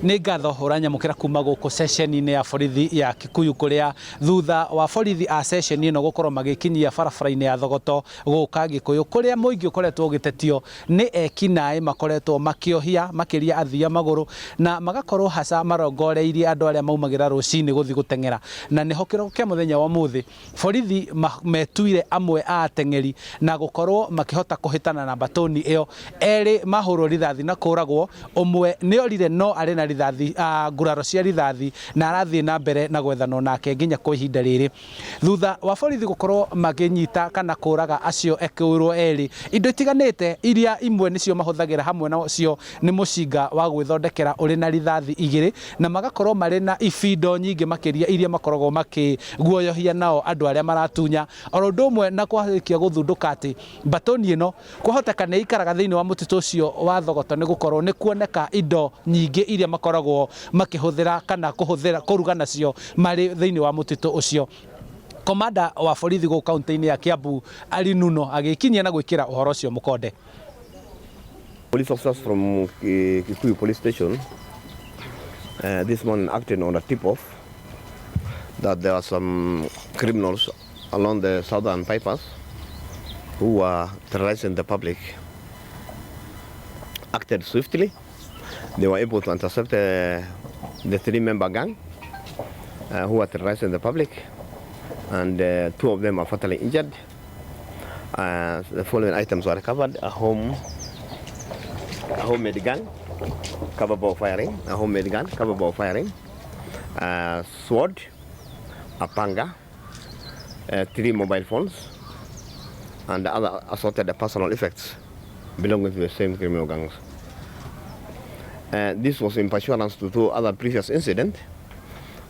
Nĩ ngatho ũranyamũkĩra kuma gũkũ ceceni-inĩ ya borithi ya Kikuyu kũrĩa thutha wa borithi a ceceni ĩno gũkorwo magĩkinyia barabara-inĩ ya Thogoto gũka Gĩkũyũ kũrĩa mũingĩ ũkoretwo ũgĩtetio nĩ ekinaĩ makoretwo makĩohia makĩria athia magũrũ na magakorwo haca marongoreirie andũ arĩa maumagĩra rũcinĩ gũthiĩ gũteng'era, na nĩho kĩroko kĩa mũthenya wa mũthĩ borithi metuire amwe a ateng'eri na gũkorwo makĩhota kũhĩtana na batoni ĩyo, erĩ mahũrwo rithathi na kũragwo, ũmwe nĩ orire no arĩ na rithathi nguraro cia rithathi na arathiĩ na mbere na gwethano nake nginya kwa ihinda rĩrĩ. Thutha wa borithi gũkorwo makĩnyita kana kũraga acio ekũirwo erĩ, indo itiganĩte iria imwe nĩcio mahũthagĩra hamwe nacio nĩ mũcinga wa gwĩthondekera ũrĩ na rithathi igĩrĩ na magakorwo marĩ na ifindo nyingĩ makĩria iria makoragwo makĩguoyohia nao andũ arĩa maratunya, oro ũndũ ũmwe na kwarĩkia gũthundũka atĩ batoni ĩno kwahoteka nĩ ikaraga thĩinĩ wa mũtitũ ũcio wa Thogoto nĩ gũkorwo nĩ kuoneka indo nyingĩ iria makoragwo makĩhũthĩra kana kũruga nacio marĩ thĩinĩ wa mũtitũ ũcio. Komanda wa borithi gũkũ kaunti-inĩ ya Kiambu Ari Nuno agĩkinyia na gwĩkĩra ũhoro ũcio mũkonde. Police officers from Kikuyu police station this morning acted on a tip-off that there are some criminals along the southern bypass who are terrorizing the public. Acted swiftly. They were able to intercept the three-member gang who are terrorizing the public, and two of them are fatally injured. The following items were recovered: a homemade gun capable of firing, a sword, a panga, 3 mobile phones, and other assorted personal effects belonging to the same criminal gangs. This was in pursuance to 2 other previous incidents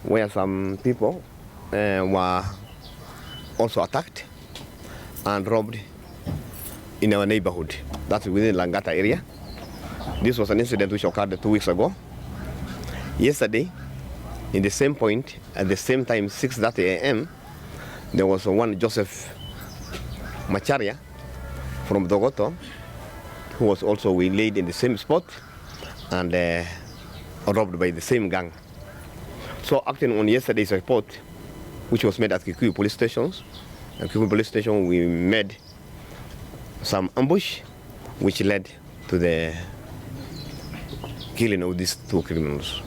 where some people were also attacked and robbed in our neighborhood, that's within Langata area. This was an incident which occurred 2 weeks ago. Yesterday, in the same point, at the same time, 6:30 a.m., there was one Joseph Macharia from Thogoto who was also waylaid in the same spot and robbed by the same gang. So acting on yesterday's report, which was made at Kikuyu police stations, at Kikuyu police station we made some ambush which led to the killing of these 2 criminals.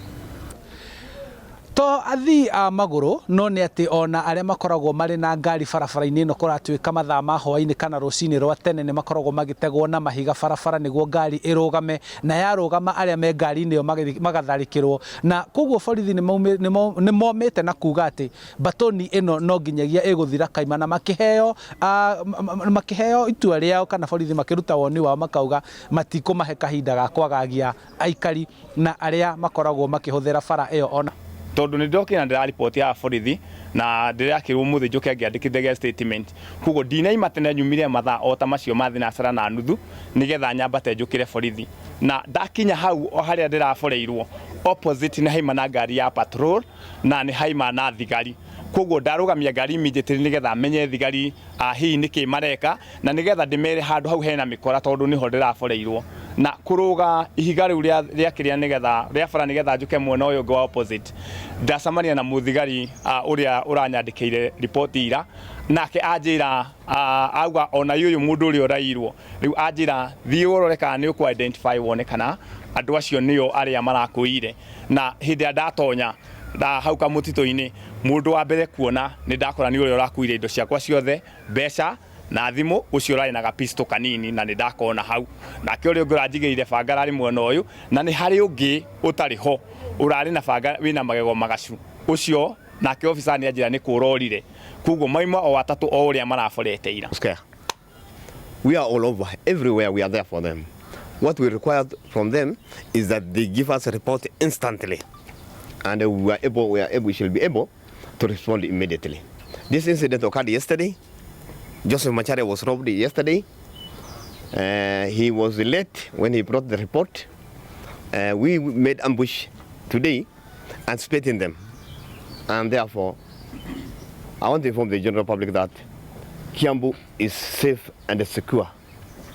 To athii a magũrũ no nĩ atĩ ona arĩa makoragwo marĩ na ngari barabara-inĩ ĩno kũratuĩka mathaa ma hwaĩ-inĩ kana rũcinĩ rwa tene nĩ makoragwo magĩtegwo na mahiga barabara nĩguo ngari ĩrũgame, na yarũgama arĩa me ngari-inĩ ĩyo magatharĩkĩrwo, na koguo borithi nĩ momĩte na kuga atĩ batoni ĩno no nginyagia ĩgũthira kaima, na makĩheo itua rĩao kana borithi makĩruta woni wao makauga matikũmahe kahinda ga kwagagia aikari na arĩa makoragwo makĩhũthĩra bara ĩyo. Ona tondu nĩ ndokĩra ndĩra report ya borithi na ndĩrakĩrwo mũthĩ njoke ngĩandĩkithie statement, koguo ndinaima tene nyumire mathaa o ta macio ma thinacara na nuthu nĩgetha nyambate njũkĩre borithi, na ndakinya hau o harĩa ndĩraboreirwo opposite nĩ haima na ngari ya patrol na nĩ haima na thigari, koguo ndarũgamia ngari immediately nĩgetha menye thigari hihi nĩkĩ mareka na nĩgetha ndĩmere handũ hau hena mĩkora tondũ niho ndĩraboreirwo, na kũrũga ihiga rĩu rĩakĩrĩa nĩgetha rĩa bara nĩgetha njũke mwena ũyũ ũngĩ wa opposite. Ndacemania na mũthigari ũrĩa ũranyandĩkĩire report ira, nake anjĩra auga ona ũyũ mũndũ ũrĩa ũrairwo rĩu anjĩra thiĩ ũrore kana nĩ ũkũ identify wone kana andũ acio nĩo arĩa marakũire, na hĩndĩ ya ndatonya hau kamũtitũ-inĩ mũndũ wa mbere kuona nĩ ndakora nĩ ũrĩa ũrakuire indo ciakwa ciothe, mbeca na thimũ, ũcio ũrarĩ na gapisto kanini na nĩ ndakona hau, nake ũrĩa ũngĩ ũranjigĩire banga arĩ mwena ũyũ, na nĩ harĩ ũngĩ ũtarĩ ho ũrarĩ na banga wĩna magego magacu, ũcio nake ofisa nĩ anjĩra nĩ kũrorire, koguo maima o atatũ o ũrĩa maraborete ira. We are all over, everywhere we are there for them. What we require from them is that they give us a report instantly, and we shall be able to respond immediately. This incident occurred yesterday. Joseph Macharia was robbed yesterday. He was late when he brought the report. We made ambush today and splitting them. And therefore, I want to inform the general public that Kiambu is safe and secure.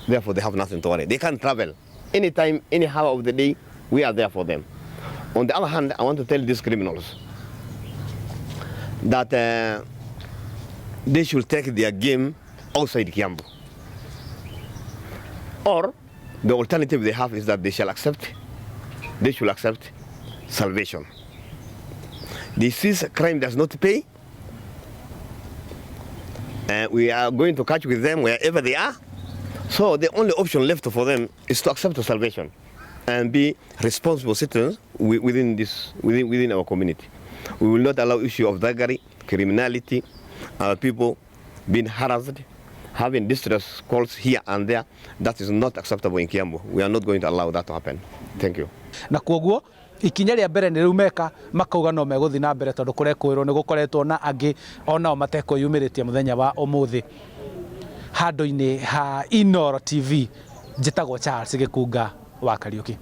Therefore, they have nothing to worry. They can travel anytime, any hour of the day, We are there for them. On the other hand, I want to tell these criminals that they should take their game outside Kiambu. Or the alternative they have is that they should accept salvation. This crime does not pay. We are going to catch with them wherever they are. So the only option left for them is to accept the salvation and be responsible citizens within our community. We will not allow issue of thuggery, criminality, people being harassed, having distress calls here and there. That is not acceptable in Kiambu. We are not going to allow that to happen. Thank you. Na kuoguo ikinya rĩa mbere nĩ rĩu meka makauga no megũthiĩ na mbere tondũ kũrekwĩrwo nĩ gũkoretwo na angĩ onao matekwĩyumĩrĩtie mũthenya wa ũmũthĩ. Handũ-inĩ ha Inooro TV njĩtagwo Charles Gĩkunga wa Kariũki.